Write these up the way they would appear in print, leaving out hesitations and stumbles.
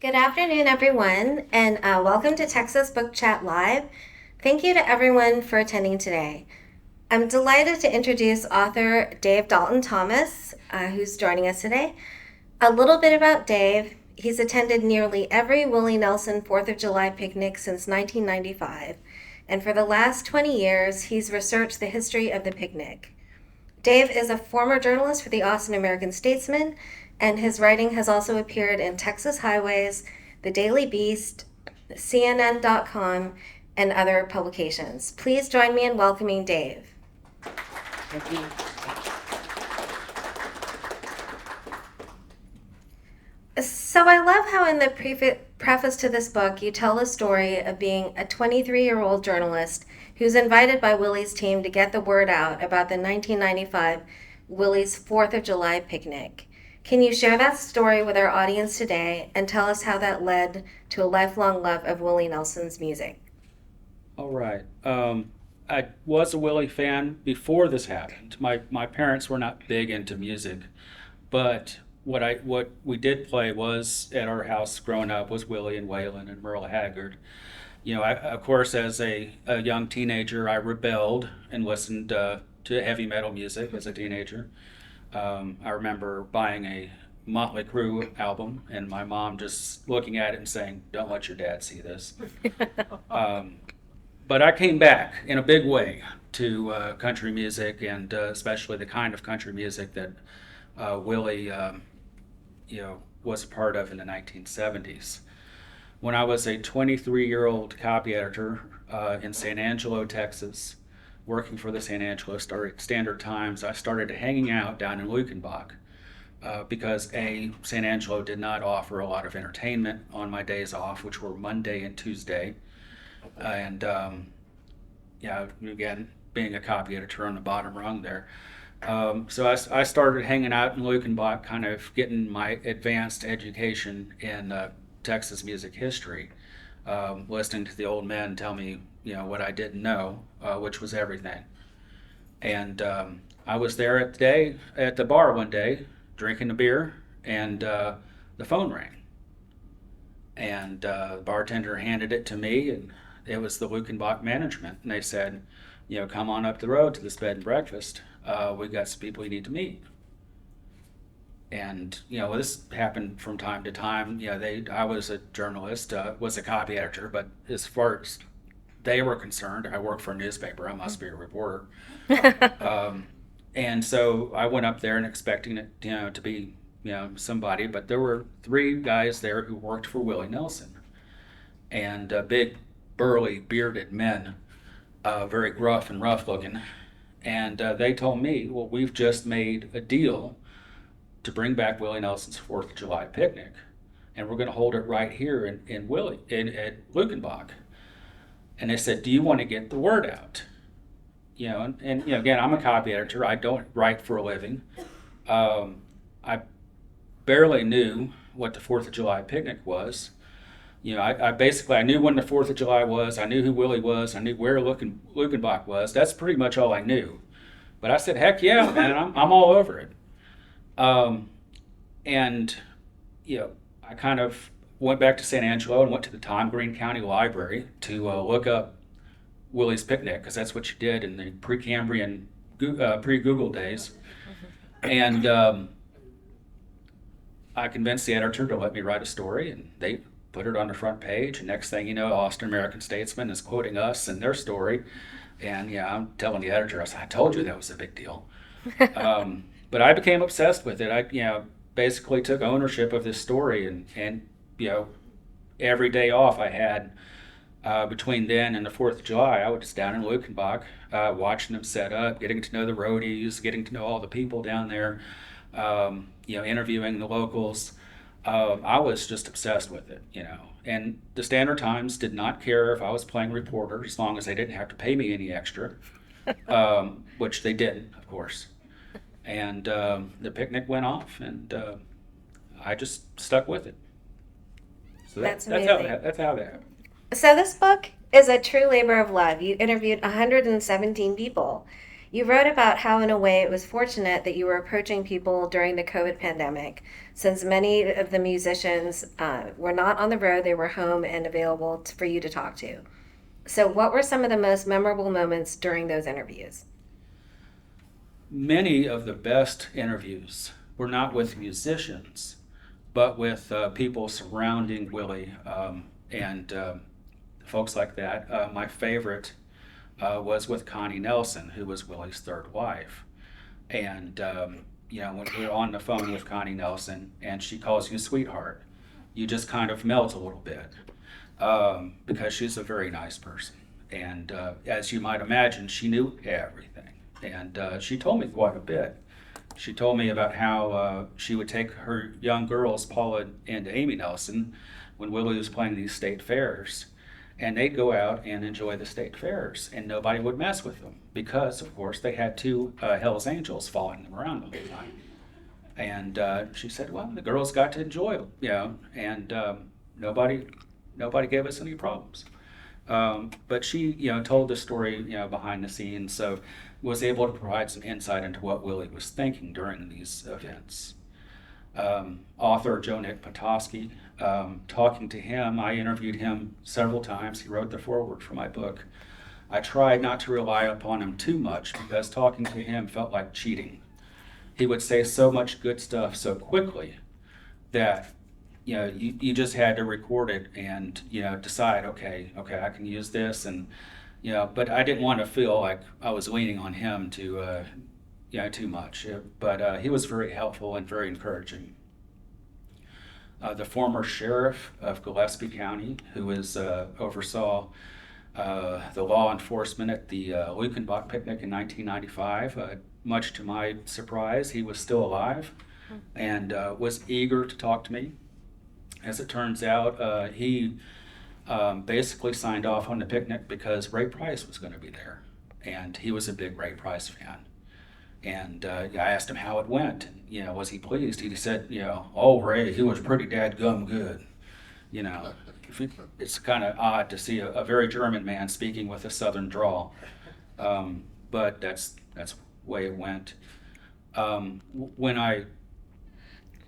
Good afternoon, everyone, and welcome to Texas Book Chat Live. Thank you to everyone for attending today. I'm delighted to introduce author Dave Dalton Thomas, who's joining us today. A little bit about Dave. He's attended nearly every Willie Nelson 4th of July picnic since 1995, and for the last 20 years, he's researched the history of the picnic. Dave is a former journalist for the Austin American-Statesman, and his writing has also appeared in Texas Highways, The Daily Beast, CNN.com, and other publications. Please join me in welcoming Dave. Thank you. So I love how in the preface to this book, you tell the story of being a 23-year-old journalist who's invited by Willie's team to get the word out about the 1995 Willie's 4th of July picnic. Can you share that story with our audience today and tell us how that led to a lifelong love of Willie Nelson's music? All right. I was a Willie fan before this happened. My parents were not big into music, but what we did play was at our house growing up was Willie and Waylon and Merle Haggard. You know, of course, as a young teenager, I rebelled and listened to heavy metal music as a teenager. I remember buying a Motley Crue album and my mom just looking at it and saying, "Don't let your dad see this." But I came back in a big way to country music, and especially the kind of country music that Willie, was a part of in the 1970s. When I was a 23-year-old copy editor in San Angelo, Texas, working for the San Angelo Standard-Times, I started hanging out down in Lukenbach because San Angelo did not offer a lot of entertainment on my days off, which were Monday and Tuesday. And again, being a copy editor on the bottom rung there. So I started hanging out in Lukenbach, kind of getting my advanced education in Texas music history, listening to the old men tell me, what I didn't know, which was everything. And I was there at the bar one day, drinking a beer, and the phone rang. And the bartender handed it to me, and it was the Lukenbach management. And they said, come on up the road to this bed and breakfast. We've got some people you need to meet. And, this happened from time to time. I was a journalist, was a copy editor, but as far as they were concerned, I worked for a newspaper. I must be a reporter. And so I went up there and expecting it, to be, somebody. But there were three guys there who worked for Willie Nelson. And big, burly, bearded men, very gruff and rough looking. And they told me, well, we've just made a deal to bring back Willie Nelson's 4th of July picnic. And we're going to hold it right here at Lukenbach. And they said, do you want to get the word out? Again, I'm a copy editor. I don't write for a living. I barely knew what the 4th of July picnic was. I knew when the 4th of July was. I knew who Willie was. I knew where Lukenbach was. That's pretty much all I knew. But I said, heck yeah, man, I'm all over it. I kind of went back to San Angelo and went to the Greene County Library to look up Willie's picnic, because that's what you did in the Precambrian, pre-Google days. And I convinced the editor to let me write a story, and they put it on the front page. And next thing you know, Austin American-Statesman is quoting us in their story. And I'm telling the editor, I told you that was a big deal. But I became obsessed with it. I basically took ownership of this story, and every day off I had between then and the 4th of July, I was just down in Lukenbach, watching them set up, getting to know the roadies, getting to know all the people down there, interviewing the locals. I was just obsessed with it, And the Standard-Times did not care if I was playing reporter, as long as they didn't have to pay me any extra, which they didn't, of course. And the picnic went off, and I just stuck with it. So That's amazing. That's how that happened. So this book is a true labor of love. You interviewed 117 people. You wrote about how, in a way, it was fortunate that you were approaching people during the COVID pandemic, since many of the musicians were not on the road, they were home and available for you to talk to. So, what were some of the most memorable moments during those interviews? Many of the best interviews were not with musicians, but with people surrounding Willie and folks like that. My favorite was with Connie Nelson, who was Willie's third wife. And, when you're on the phone with Connie Nelson and she calls you sweetheart, you just kind of melt a little bit because she's a very nice person. And as you might imagine, she knew everything. And she told me quite a bit. She told me about how she would take her young girls, Paula and Amy Nelson, when Willie was playing these state fairs, and they'd go out and enjoy the state fairs, and nobody would mess with them because, of course, they had two Hells Angels following them around the whole time. And she said, well, the girls got to enjoy them, and nobody gave us any problems. But she, told the story, behind the scenes, so was able to provide some insight into what Willie was thinking during these events. Author Joe Nick Potosky, talking to him, I interviewed him several times. He wrote the foreword for my book. I tried not to rely upon him too much because talking to him felt like cheating. He would say so much good stuff so quickly that you just had to record it and decide, okay, I can use this, and but I didn't want to feel like I was leaning on him to too much. But he was very helpful and very encouraging. The former sheriff of Gillespie County, who oversaw the law enforcement at the Lukenbach picnic in 1995, much to my surprise, he was still alive and was eager to talk to me. As it turns out, he basically signed off on the picnic because Ray Price was going to be there, and he was a big Ray Price fan. And I asked him how it went. And, was he pleased? He said, oh, Ray, he was pretty dadgum good. It's kind of odd to see a very German man speaking with a Southern drawl, but that's the way it went. When I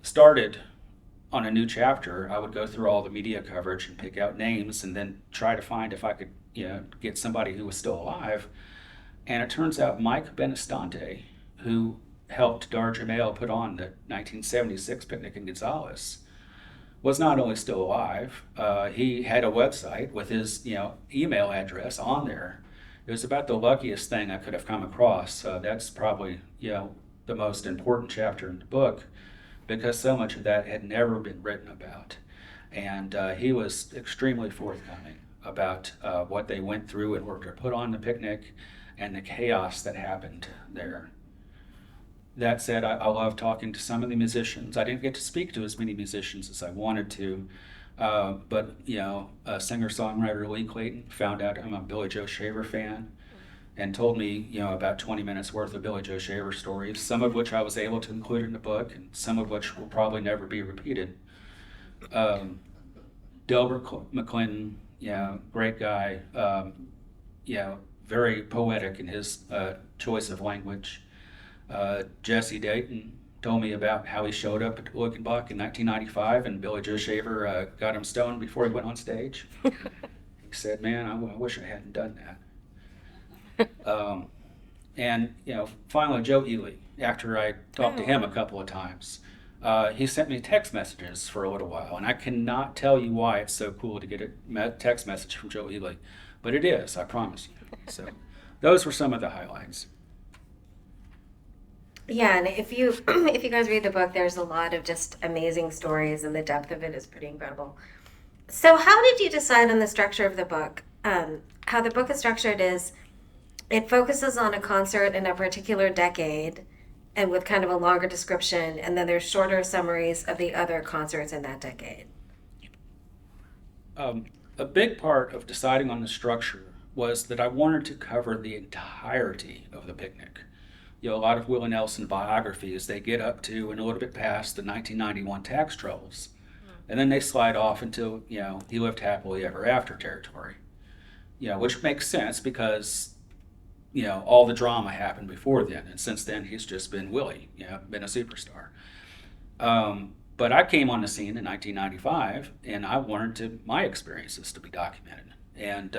started on a new chapter, I would go through all the media coverage and pick out names and then try to find if I could, get somebody who was still alive. And it turns out Mike Benestante, who helped Dar Jamel put on the 1976 picnic in Gonzales, was not only still alive, he had a website with his, email address on there. It was about the luckiest thing I could have come across. That's probably, the most important chapter in the book, because so much of that had never been written about. And he was extremely forthcoming about what they went through in order to put on the picnic and the chaos that happened there. That said, I love talking to some of the musicians. I didn't get to speak to as many musicians as I wanted to, but singer-songwriter Lee Clayton found out I'm a Billy Joe Shaver fan and told me, about 20 minutes worth of Billy Joe Shaver stories, some of which I was able to include in the book, and some of which will probably never be repeated. Delbert McClinton, great guy, very poetic in his choice of language. Jesse Dayton told me about how he showed up at Lukenbach in 1995 and Billy Joe Shaver got him stoned before he went on stage. He said, man, I wish I hadn't done that. And finally, Joe Ely, after I talked to him a couple of times, he sent me text messages for a little while, and I cannot tell you why it's so cool to get a text message from Joe Ely, but it is, I promise you. So those were some of the highlights. Yeah, and if you if you guys read the book, there's a lot of just amazing stories, and the depth of it is pretty incredible. So how did you decide on the structure of the book? How the book is structured is it focuses on a concert in a particular decade and with kind of a longer description, and then there's shorter summaries of the other concerts in that decade. A big part of deciding on the structure was that I wanted to cover the entirety of the picnic. A lot of Willie Nelson biographies, they get up to and a little bit past the 1991 tax troubles. And then they slide off until, he lived happily ever after territory. Which makes sense because all the drama happened before then. And since then, he's just been Willie, been a superstar. But I came on the scene in 1995, and I wanted my experiences to be documented. And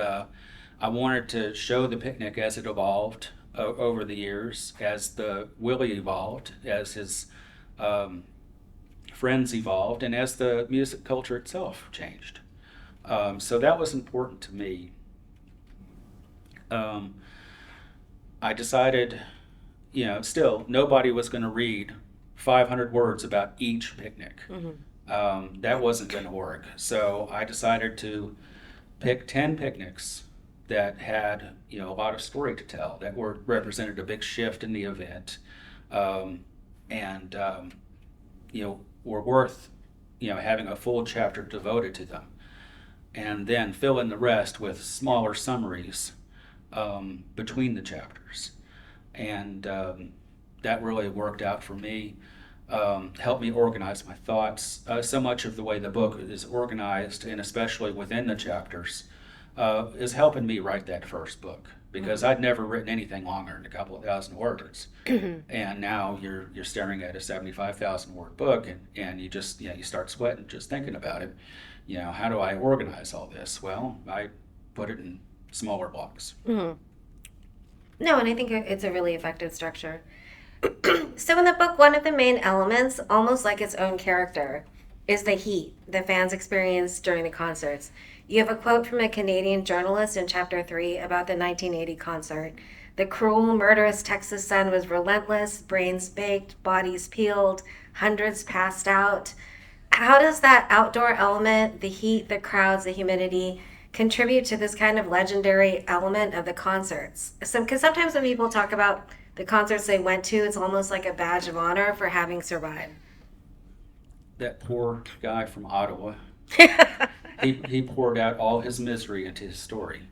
I wanted to show the picnic as it evolved over the years, as the Willie evolved, as his friends evolved, and as the music culture itself changed. So that was important to me. I decided, still nobody was going to read 500 words about each picnic. That wasn't going to work. So I decided to pick 10 picnics that had, a lot of story to tell, that represented a big shift in the event, and were worth, having a full chapter devoted to them. And then fill in the rest with smaller summaries between the chapters. And that really worked out for me, helped me organize my thoughts. So much of the way the book is organized, and especially within the chapters, is helping me write that first book, because I'd never written anything longer than a couple of thousand words. And now you're staring at a 75,000 word book, and you just, you start sweating just thinking about it. How do I organize all this? Well, I put it in smaller blocks. No, and I think it's a really effective structure. So in the book, one of the main elements, almost like its own character, is the heat the fans experience during the concerts. You have a quote from a Canadian journalist in Chapter 3 about the 1980 concert. The cruel, murderous Texas sun was relentless, brains baked, bodies peeled, hundreds passed out. How does that outdoor element, the heat, the crowds, the humidity, contribute to this kind of legendary element of the concerts? Because sometimes when people talk about the concerts they went to, it's almost like a badge of honor for having survived. That poor guy from Ottawa, he poured out all his misery into his story.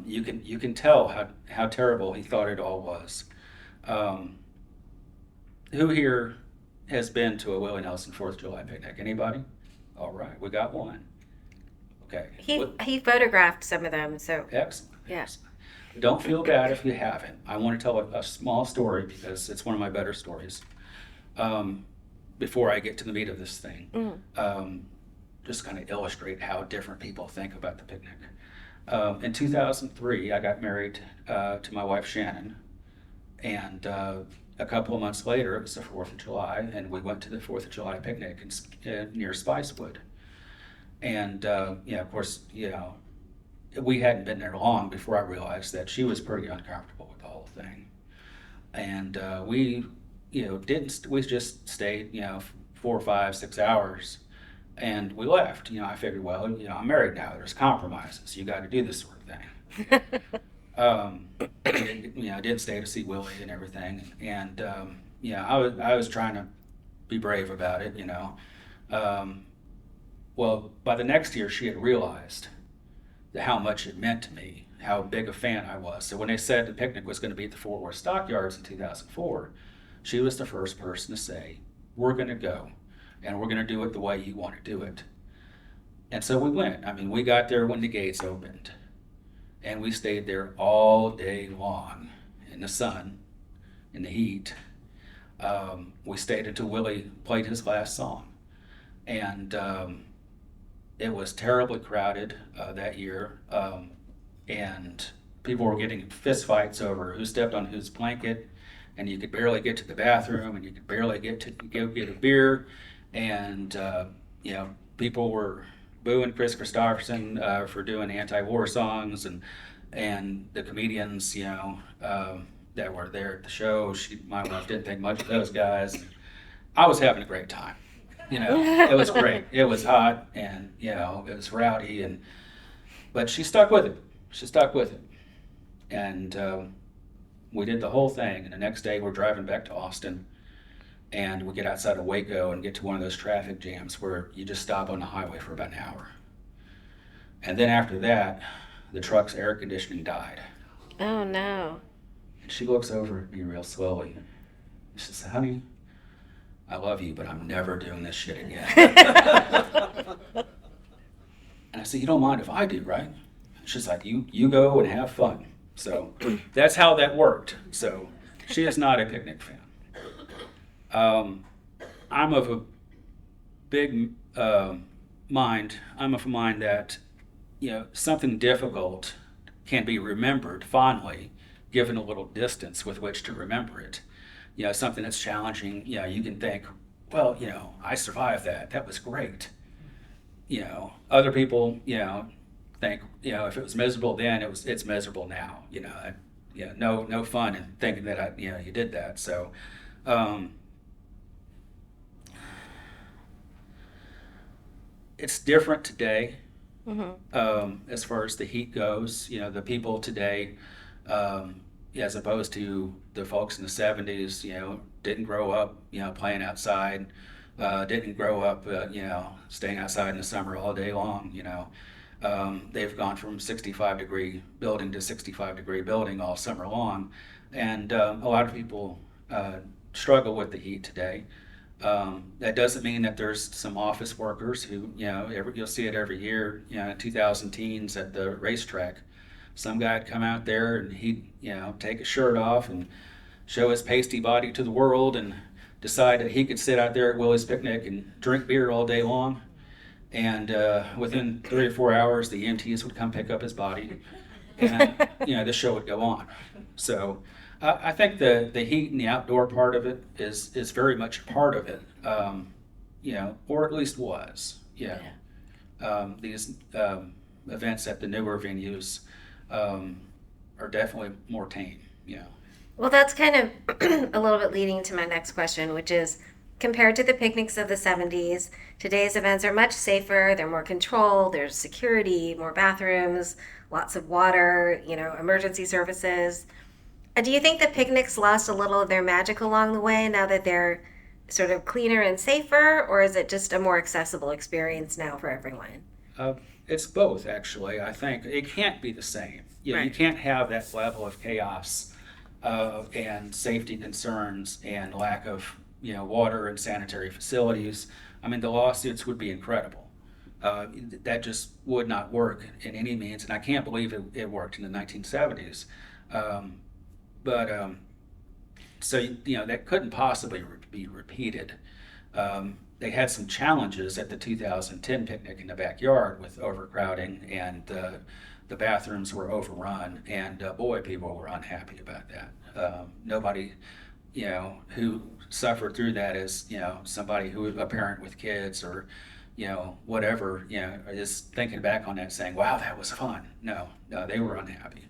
You can tell how terrible he thought it all was. Who here has been to a Willie Nelson 4th of July picnic? Anybody? All right, we got one. Okay. He photographed some of them, so. Excellent. Yeah. Excellent. Don't feel bad if you haven't. I want to tell a small story, because it's one of my better stories, before I get to the meat of this thing. Just kind of illustrate how different people think about the picnic. In 2003, I got married to my wife Shannon, and a couple of months later, it was the 4th of July, and we went to the 4th of July picnic near Spicewood. And of course, we hadn't been there long before I realized that she was pretty uncomfortable with the whole thing. And we just stayed, 4, 5, 6 hours, and we left. I figured, well, I'm married now. There's compromises. You got to do this sort of thing. I did stay to see Willie and everything, and I was trying to be brave about it. Well, by the next year, she had realized how much it meant to me, how big a fan I was. So when they said the picnic was going to be at the Fort Worth Stockyards in 2004, she was the first person to say, we're going to go, and we're going to do it the way you want to do it. And so we went. I mean, we got there when the gates opened, and we stayed there all day long in the sun, in the heat. We stayed until Willie played his last song. And it was terribly crowded that year, and people were getting fist fights over who stepped on whose blanket, and you could barely get to the bathroom, and you could barely get to go get a beer, and people were booing Chris Christopherson for doing anti-war songs, and the comedians that were there at the show. My wife didn't think much of those guys. I was having a great time. It was great. It was hot, and it was rowdy, but she stuck with it. And we did the whole thing. And the next day, we're driving back to Austin, and we get outside of Waco and get to one of those traffic jams where you just stop on the highway for about an hour. And then after that, the truck's air conditioning died. Oh no! And she looks over at me real slowly. She says, "Honey, I love you, but I'm never doing this shit again." And I said, "You don't mind if I do, right?" She's like, you go and have fun. So that's how that worked. So she is not a picnic fan. I'm of a big mind. I'm of a mind that something difficult can be remembered fondly, given a little distance with which to remember it. Something that's challenging. You can think, well, I survived that. That was great. Other people, think, if it was miserable then, it's miserable now. No fun in thinking that you did that. So. It's different today, as far as the heat goes. The people today, as opposed to the folks in the 70s, didn't grow up, playing outside, didn't grow up, staying outside in the summer all day long. They've gone from 65-degree building to 65-degree building all summer long, and a lot of people struggle with the heat today. That doesn't mean that there's some office workers who, you'll see it every year, 2,000 teens at the racetrack. Some guy'd come out there and he'd, take his shirt off and show his pasty body to the world and decide that he could sit out there at Willie's picnic and drink beer all day long. And within 3 or 4 hours, the EMTs would come pick up his body, and the show would go on. So I think the heat and the outdoor part of it is very much a part of it, or at least was. These events at the newer venues are definitely more tame. Well, that's kind of a little bit leading to my next question, which is, compared to the picnics of the 70s, today's events are much safer, they're more controlled, there's security, more bathrooms, lots of water, emergency services. Do you think the picnics lost a little of their magic along the way now that they're sort of cleaner and safer, or is it just a more accessible experience now for everyone? It's both, actually. I think it can't be the same. Right. You can't have that level of chaos and safety concerns and lack of water and sanitary facilities. I mean, the lawsuits would be incredible. That just would not work in any means, and I can't believe it worked in the 1970s. So that couldn't possibly be repeated. They had some challenges at the 2010 picnic in the backyard with overcrowding, and the bathrooms were overrun, and boy, people were unhappy about that. Nobody, who suffered through that is, somebody a parent with kids or, whatever, is thinking back on that saying, wow, that was fun. No, they were unhappy.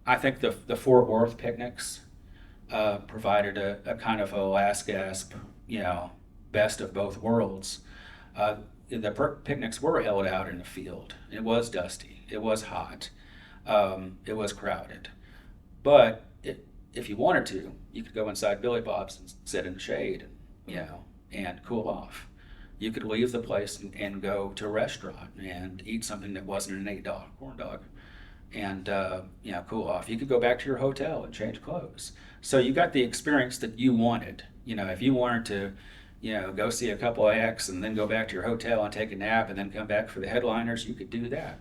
I think the Fort Worth picnics provided a kind of a last gasp, best of both worlds. The picnics were held out in the field. It was dusty. It was hot. It was crowded. But if you wanted to, you could go inside Billy Bob's and sit in the shade, and cool off. You could leave the place and go to a restaurant and eat something that wasn't an $8 corn dog. And cool off. You could go back to your hotel and change clothes. So you got the experience that you wanted. If you wanted to, go see a couple of acts and then go back to your hotel and take a nap and then come back for the headliners, you could do that.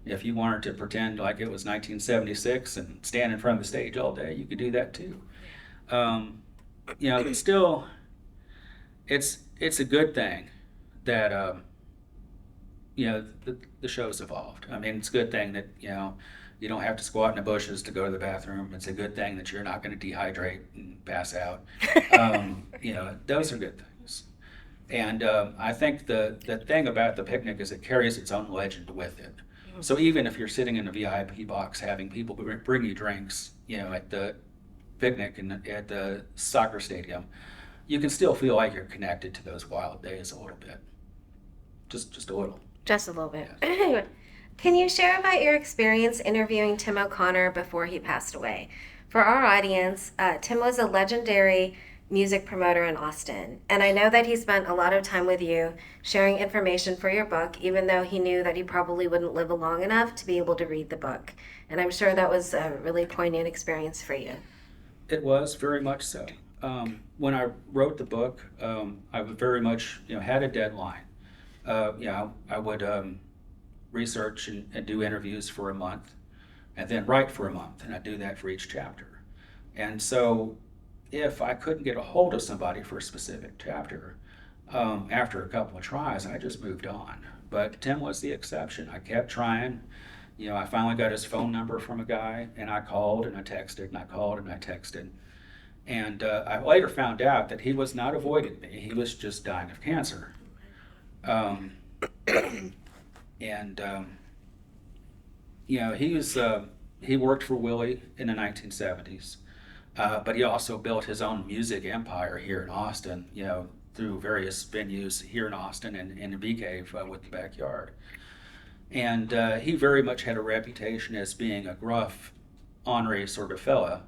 If you wanted to pretend like it was 1976 and stand in front of the stage all day, you could do that too. But still, it's a good thing that the show's evolved. I mean, it's a good thing that, you don't have to squat in the bushes to go to the bathroom. It's a good thing that you're not going to dehydrate and pass out. Those are good things. And I think the thing about the picnic is it carries its own legend with it. So even if you're sitting in a VIP box having people bring you drinks, at the picnic and at the soccer stadium, you can still feel like you're connected to those wild days a little bit. Just a little. Just a little bit. Yes. Can you share about your experience interviewing Tim O'Connor before he passed away? For our audience, Tim was a legendary music promoter in Austin, and I know that he spent a lot of time with you sharing information for your book, even though he knew that he probably wouldn't live long enough to be able to read the book. And I'm sure that was a really poignant experience for you. It was, very much so. When I wrote the book, I very much had a deadline. I would research and do interviews for a month, and then write for a month, and I do that for each chapter. And so if I couldn't get a hold of somebody for a specific chapter, after a couple of tries, I just moved on. But Tim was the exception. I kept trying. I finally got his phone number from a guy, and I called and I texted and I called and I texted. And I later found out that he was not avoiding me. He was just dying of cancer. Um, and he worked for Willie in the 1970s, but he also built his own music empire here in Austin. Through various venues here in Austin and in the Bee Cave with the backyard. And he very much had a reputation as being a gruff, ornery sort of fella.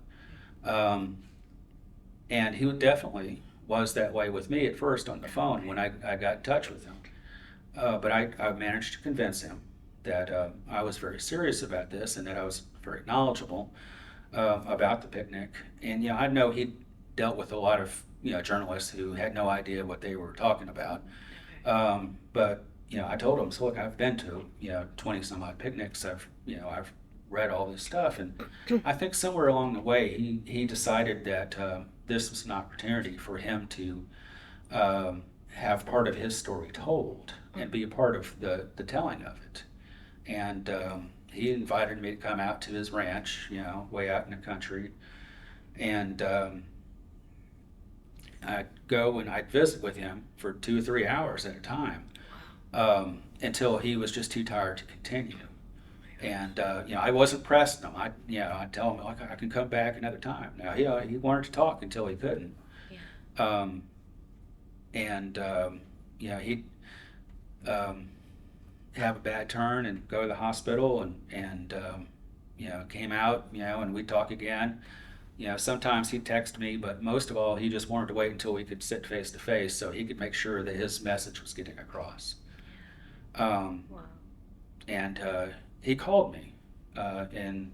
And he definitely was that way with me at first on the phone when I got in touch with him. But I managed to convince him that I was very serious about this and that I was very knowledgeable about the picnic. And I know he dealt with a lot of journalists who had no idea what they were talking about. But I told him, so look, I've been to 20 some odd picnics. I've read all this stuff, and I think somewhere along the way he decided that this was an opportunity for him to have part of his story told and be a part of the telling of it. And he invited me to come out to his ranch, way out in the country, and I'd go and I'd visit with him for 2 or 3 hours at a time until he was just too tired to continue. And I wasn't pressing him. I'd tell him, like, I can come back another time. Now he wanted to talk until he couldn't. Yeah. He'd have a bad turn and go to the hospital and came out, and we'd talk again. Sometimes he'd text me, but most of all, he just wanted to wait until we could sit face to face so he could make sure that his message was getting across. Wow. And he called me in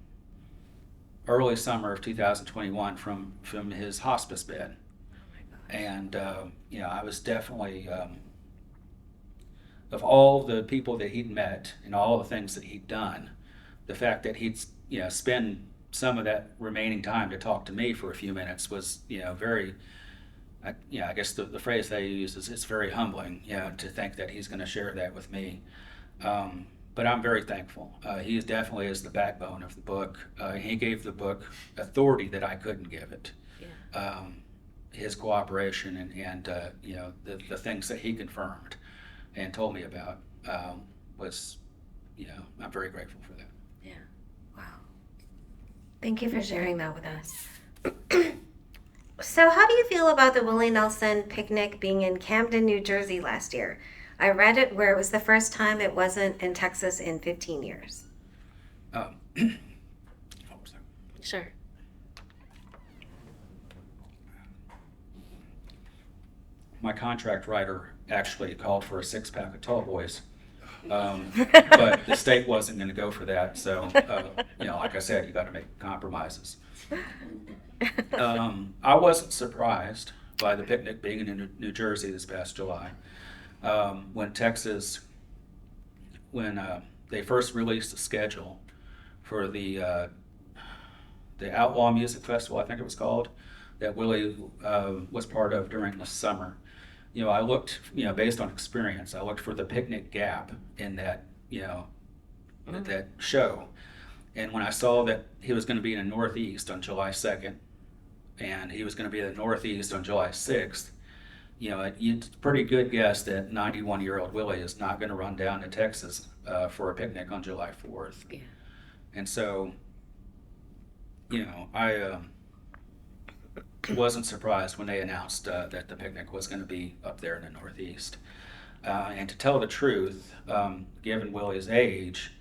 early summer of 2021 from his hospice bed. Oh my gosh. And, I was definitely, of all the people that he'd met and all the things that he'd done, the fact that he'd, spend some of that remaining time to talk to me for a few minutes was, very, I guess the phrase they use is it's very humbling, to think that he's going to share that with me. But I'm very thankful. He definitely is the backbone of the book. He gave the book authority that I couldn't give it. Yeah. His cooperation and the things that he confirmed and told me about was, I'm very grateful for that. Yeah. Wow. Thank you for sharing that with us. So how do you feel about the Willie Nelson picnic being in Camden, New Jersey last year? I read it where it was the first time it wasn't in Texas in 15 years. Sure. My contract writer actually called for a 6-pack of Tall Boys. But the state wasn't going to go for that. So, like I said, you got to make compromises. I wasn't surprised by the picnic being in New Jersey this past July. When they first released the schedule for the Outlaw Music Festival, I think it was called, that Willie was part of during the summer. I looked, based on experience, I looked for the picnic gap in that, that show. And when I saw that he was going to be in the Northeast on July 2nd, and he was going to be in the Northeast on July 6th, it's a pretty good guess that 91-year-old Willie is not going to run down to Texas for a picnic on July 4th. Yeah. And so, I wasn't surprised when they announced that the picnic was going to be up there in the Northeast. And to tell the truth, given Willie's age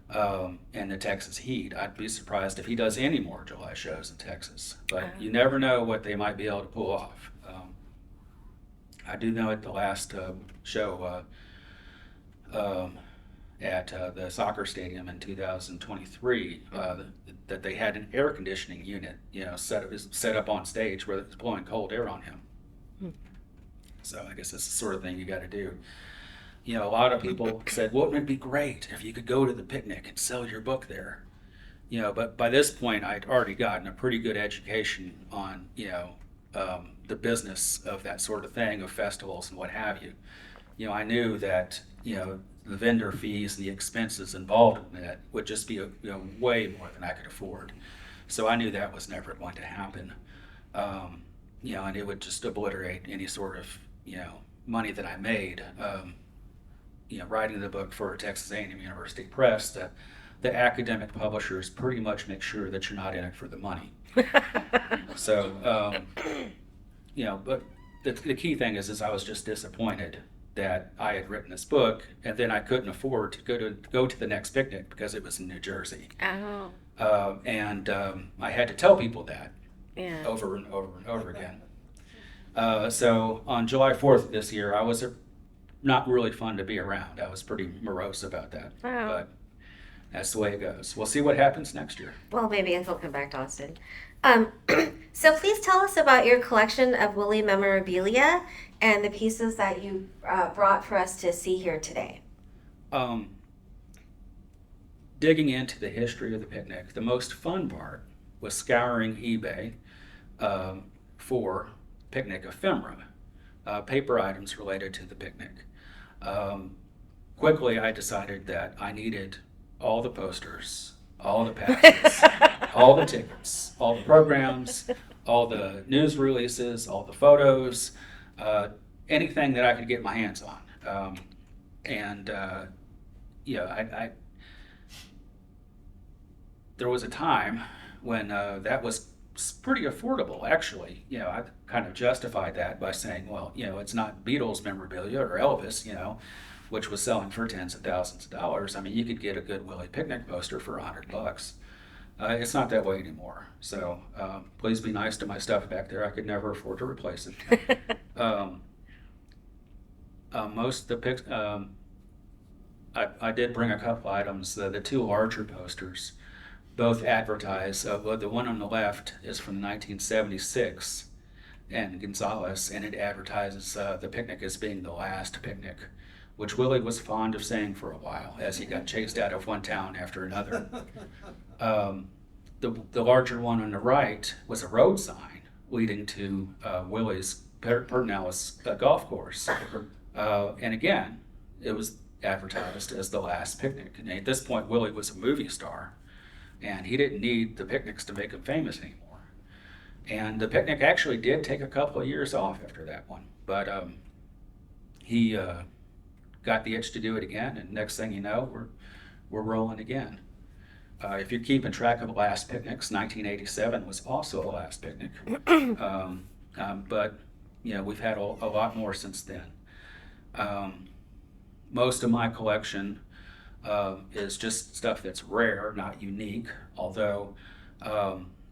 and the Texas heat, I'd be surprised if he does any more July shows in Texas. But you never know what they might be able to pull off. I do know at the last show at the soccer stadium in 2023 that they had an air conditioning unit, set up on stage where it was blowing cold air on him. So I guess that's the sort of thing you got to do. A lot of people said, wouldn't it be great if you could go to the picnic and sell your book there? But by this point, I'd already gotten a pretty good education on, the business of that sort of thing, of festivals and what have you. I knew that, the vendor fees and the expenses involved in that would just be, way more than I could afford. So I knew that was never going to happen. And it would just obliterate any sort of, money that I made. Writing the book for Texas A&M University Press, the academic publishers pretty much make sure that you're not in it for the money. So, but the key thing is I was just disappointed that I had written this book and then I couldn't afford to go to the next picnic because it was in New Jersey. Oh. I had to tell people that Yeah. over and over and over again. So on July 4th this year, I was not really fun to be around. I was pretty morose about that. Wow. But that's the way it goes. We'll see what happens next year. Well, maybe he'll come back to Austin. So please tell us about your collection of Willie memorabilia and the pieces that you brought for us to see here today. Digging into the history of the picnic, the most fun part was scouring eBay for picnic ephemera, paper items related to the picnic. Quickly, I decided that I needed all the posters, all the passes, all the tickets, all the programs, all the news releases, all the photos, anything that I could get my hands on. There was a time when that was pretty affordable, actually. I kind of justified that by saying, well, it's not Beatles memorabilia or Elvis, which was selling for tens of thousands of dollars. I mean, you could get a good Willie picnic poster for $100. It's not that way anymore. So please be nice to my stuff back there. I could never afford to replace it. Most of the pics, I did bring a couple items. The two larger posters both advertise. The one on the left is from 1976 and Gonzales, and it advertises the picnic as being the last picnic, which Willie was fond of saying for a while as he got chased out of one town after another. The larger one on the right was a road sign leading to Willie's Pedernales golf course. And again, it was advertised as the last picnic. And at this point, Willie was a movie star, and he didn't need the picnics to make him famous anymore. And the picnic actually did take a couple of years off after that one, but he got the itch to do it again, and next thing you know, we're rolling again. If you're keeping track of the last picnics, 1987 was also a last picnic, but we've had a lot more since then. Most of my collection is just stuff that's rare, not unique, although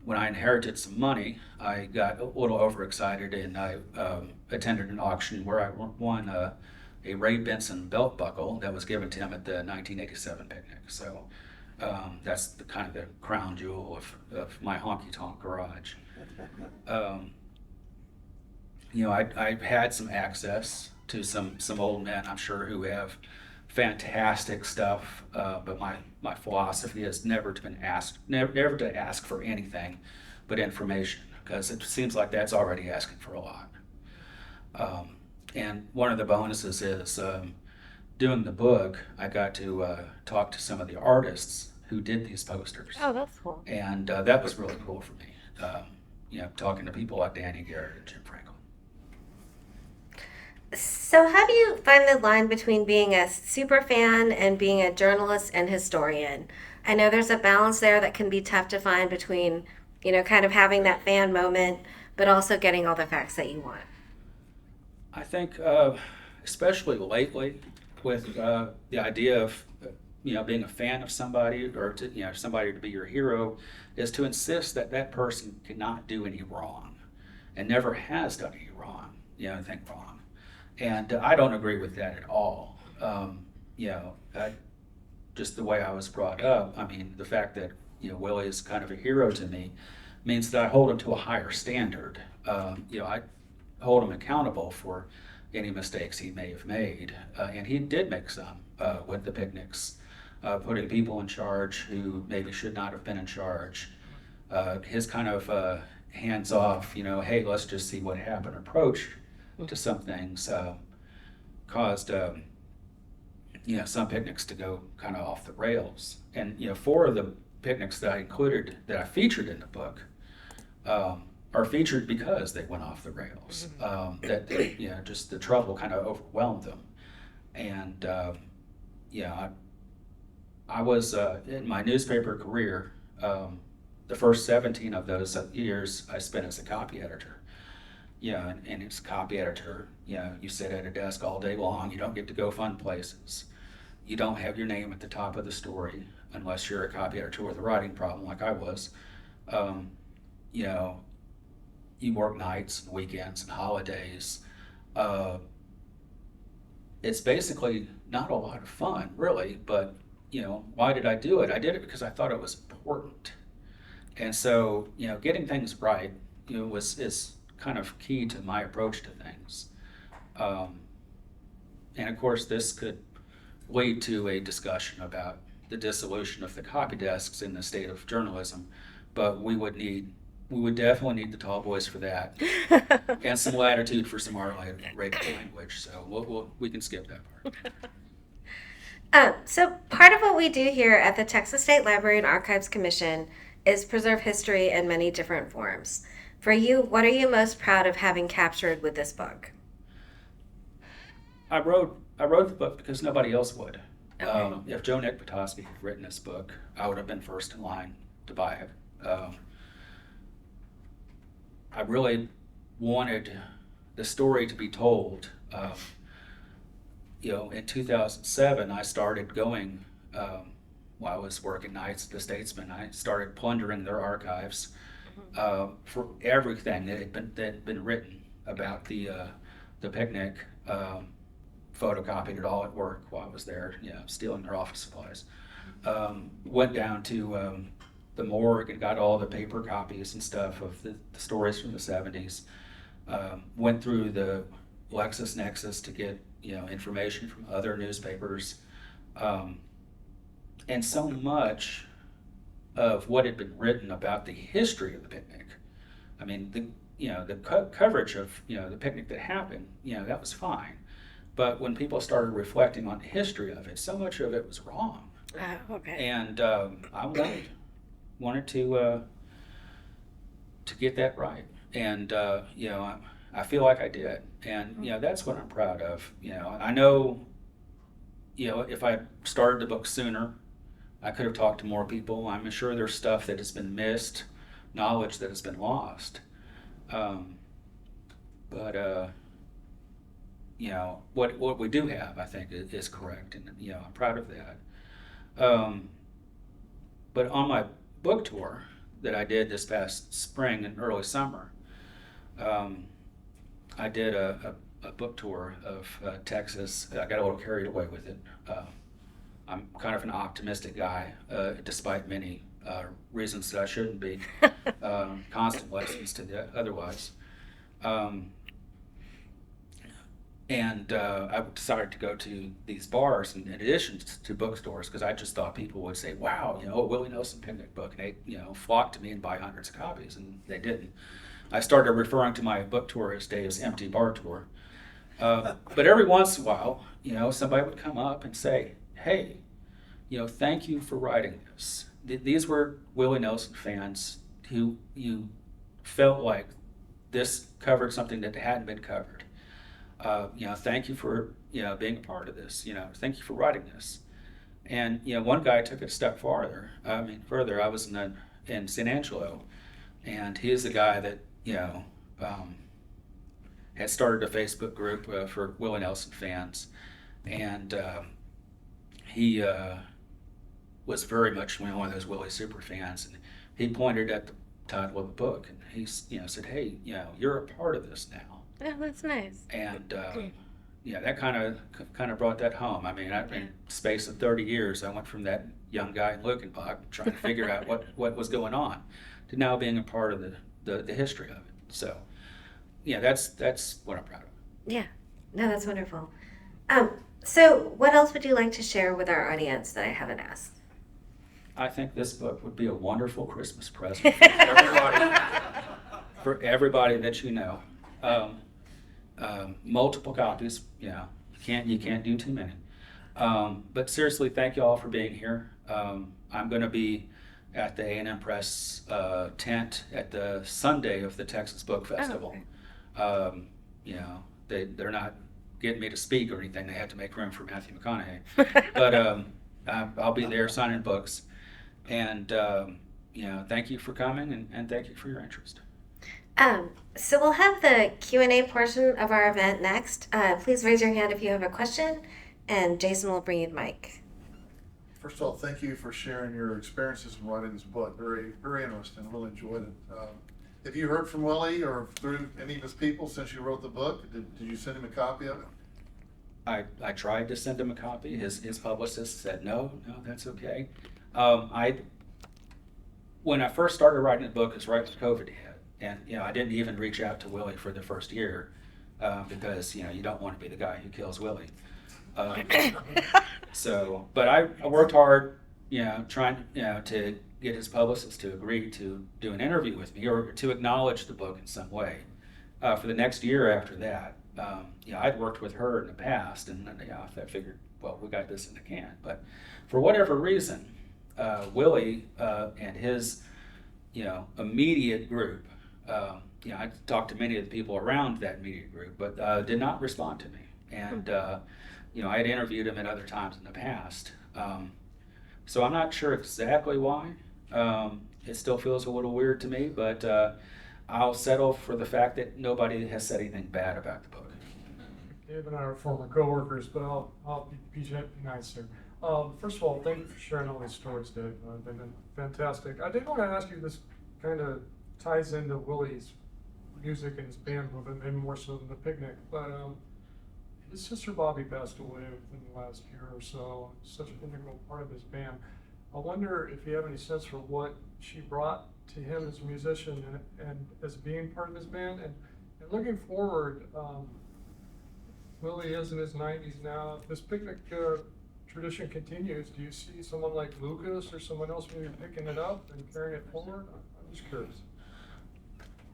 when I inherited some money, I got a little overexcited and I attended an auction where I won a Ray Benson belt buckle that was given to him at the 1987 picnic. So that's the kind of the crown jewel of my honky-tonk garage. I've had some access to some old men, I'm sure, who have fantastic stuff, but my philosophy is never to ask for anything but information, because it seems like that's already asking for a lot. And one of the bonuses is doing the book, I got to talk to some of the artists who did these posters. Oh, that's cool. And that was really cool for me, talking to people like Danny Garrett and Jim Franklin. So how do you find the line between being a super fan and being a journalist and historian? I know there's a balance there that can be tough to find between, kind of having that fan moment, but also getting all the facts that you want. I think, especially lately, with the idea of being a fan of somebody, or somebody to be your hero, is to insist that that person cannot do any wrong, and never has done any wrong, anything wrong. And I don't agree with that at all. Just the way I was brought up, I mean, the fact that Willie is kind of a hero to me means that I hold him to a higher standard. I hold him accountable for any mistakes he may have made. And he did make some with the picnics, putting people in charge who maybe should not have been in charge. His kind of hands off, hey, let's just see what happened approach to some things caused some picnics to go kind of off the rails. And 4 of the picnics that I included, that I featured in the book, are featured because they went off the rails. Just the trouble kind of overwhelmed them. And I was in my newspaper career. The first 17 of those years I spent as a copy editor. And as a copy editor, you sit at a desk all day long. You don't get to go fun places. You don't have your name at the top of the story unless you're a copy editor with a writing problem like I was. You work nights and weekends and holidays. It's basically not a lot of fun, really, but why did I do it? I did it because I thought it was important. And so, getting things right, is kind of key to my approach to things. And of course, this could lead to a discussion about the dissolution of the copy desks in the state of journalism, but we would definitely need the tall boys for that, and some latitude for some R-rated language. So we can skip that part. So part of what we do here at the Texas State Library and Archives Commission is preserve history in many different forms. For you, what are you most proud of having captured with this book? I wrote the book because nobody else would. Okay. If Joe Nick Potosky had written this book, I would have been first in line to buy it. I really wanted the story to be told. In 2007, I started going, while I was working nights at the Statesman, I started plundering their archives for everything that had been written about the picnic. Photocopied it all at work while I was there, stealing their office supplies. Went down to the morgue and got all the paper copies and stuff of the stories from the 70s. Went through the LexisNexis to get information from other newspapers. And so much of what had been written about the history of the picnic, I mean, the coverage of the picnic that happened, that was fine. But when people started reflecting on the history of it, so much of it was wrong. Okay. And I wanted to get that right. And I feel like I did. And that's what I'm proud of. I know, if I started the book sooner, I could have talked to more people. I'm sure there's stuff that has been missed, knowledge that has been lost. What we do have, I think, is correct, and I'm proud of that. But on my book tour that I did this past spring and early summer, I did a book tour of Texas. I got a little carried away with it. I'm kind of an optimistic guy, despite many reasons that I shouldn't be. Constant lessons to the otherwise. And I decided to go to these bars in addition to bookstores because I just thought people would say, wow, a Willie Nelson picnic book. And they, flocked to me and buy hundreds of copies, and they didn't. I started referring to my book tour as Dave's empty bar tour. But every once in a while, somebody would come up and say, hey, thank you for writing this. These were Willie Nelson fans who felt like this covered something that hadn't been covered. Thank you for being a part of this. Thank you for writing this. And one guy took it a step further. I was in San Angelo, and he's the guy that had started a Facebook group for Willie Nelson fans, and he was very much one of those Willie super fans. And he pointed at the title of the book, and he said, "Hey, you're a part of this now." Oh, that's nice. And that kind of brought that home. In the space of 30 years, I went from that young guy in Lukenbach trying to figure out what was going on to now being a part of the history of it. So, that's what I'm proud of. Yeah. No, that's wonderful. Um, so what else would you like to share with our audience that I haven't asked? I think this book would be a wonderful Christmas present for everybody, for everybody that you know. Multiple copies, you can't do too many. But seriously, thank you all for being here. I'm going to be at the A&M Press tent at the Sunday of the Texas Book Festival. Oh, okay. They're not getting me to speak or anything. They had to make room for Matthew McConaughey. But I'll be there signing books. And thank you for coming, and thank you for your interest. So we'll have the Q&A portion of our event next. Please raise your hand if you have a question, and Jason will bring you the mic. First of all, thank you for sharing your experiences in writing this book. Very, very interesting. I really enjoyed it. Have you heard from Willie or through any of his people since you wrote the book? Did you send him a copy of it? I tried to send him a copy. His publicist said, no, that's okay. When I first started writing the book, it was right when COVID hit. And, I didn't even reach out to Willie for the first year because, you don't want to be the guy who kills Willie. But I worked hard, trying, to get his publicist to agree to do an interview with me or to acknowledge the book in some way. For the next year after that, I'd worked with her in the past, and I figured, well, we got this in the can. But for whatever reason, Willie and his, immediate group, I talked to many of the people around that immediate group, but did not respond to me. And I had interviewed him at other times in the past. So I'm not sure exactly why. It still feels a little weird to me, but I'll settle for the fact that nobody has said anything bad about the book. Dave and I are former coworkers, but I'll be nicer. First of all, thank you for sharing all these stories, Dave. They've been fantastic. I did want to ask you, this kind of ties into Willie's music and his band movement, maybe more so than the picnic, but his sister Bobby passed away within the last year or so. Such an integral part of his band. I wonder if you have any sense for what she brought to him as a musician and as being part of his band. And looking forward, Willie is in his 90s now. If this picnic tradition continues, do you see someone like Lucas or someone else maybe picking it up and carrying it forward? I'm just curious.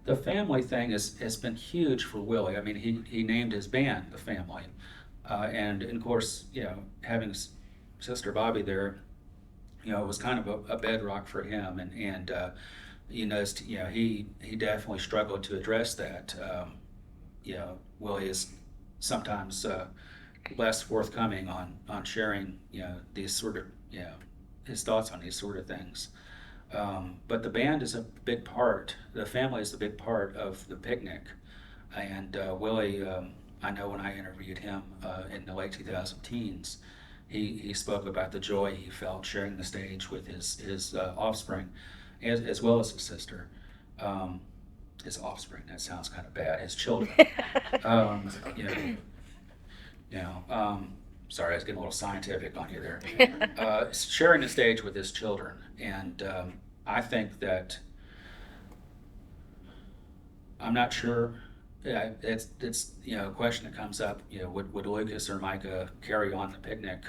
The family thing has been huge for Willie. I mean, he named his band The Family. And of course, having Sister Bobby there, it was kind of a bedrock for him. And he definitely struggled to address that. Willie is sometimes less forthcoming on sharing, these sort of, his thoughts on these sort of things. But the band is a big part, the family is a big part of the picnic. And Willie, I know when I interviewed him in the late 2010s, he spoke about the joy he felt sharing the stage with his offspring, as well as his sister. His offspring, that sounds kind of bad, his children. Sorry, I was getting a little scientific on you there. Sharing the stage with his children. And I think that, I'm not sure, it's a question that comes up, would Lucas or Micah carry on the picnic?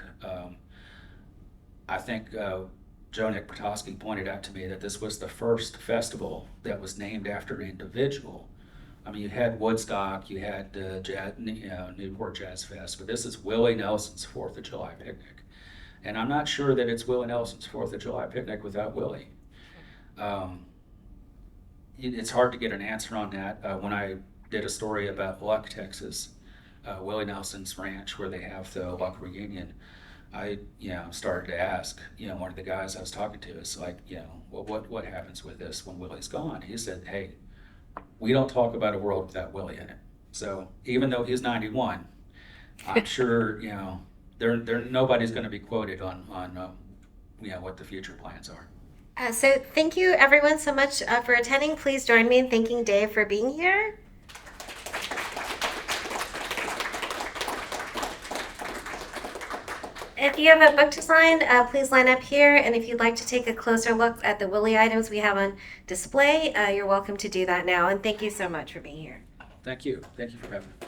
I think Joe Nick Petoskey pointed out to me that this was the first festival that was named after an individual. I mean, you had Woodstock, you had Newport Jazz Fest, but this is Willie Nelson's 4th of July picnic. And I'm not sure that it's Willie Nelson's 4th of July picnic without Willie. It's hard to get an answer on that. When I did a story about Luck, Texas, Willie Nelson's ranch where they have the Luck reunion, I started to ask, one of the guys I was talking to, is like, well, what happens with this when Willie's gone? He said, hey, we don't talk about a world without Willie in it. So even though he's 91, I'm sure, nobody's going to be quoted on what the future plans are. So thank you everyone so much for attending. Please join me in thanking Dave for being here. If you have a book to sign, please line up here. And if you'd like to take a closer look at the Willie items we have on display, you're welcome to do that now. And thank you so much for being here. Thank you. Thank you for having me.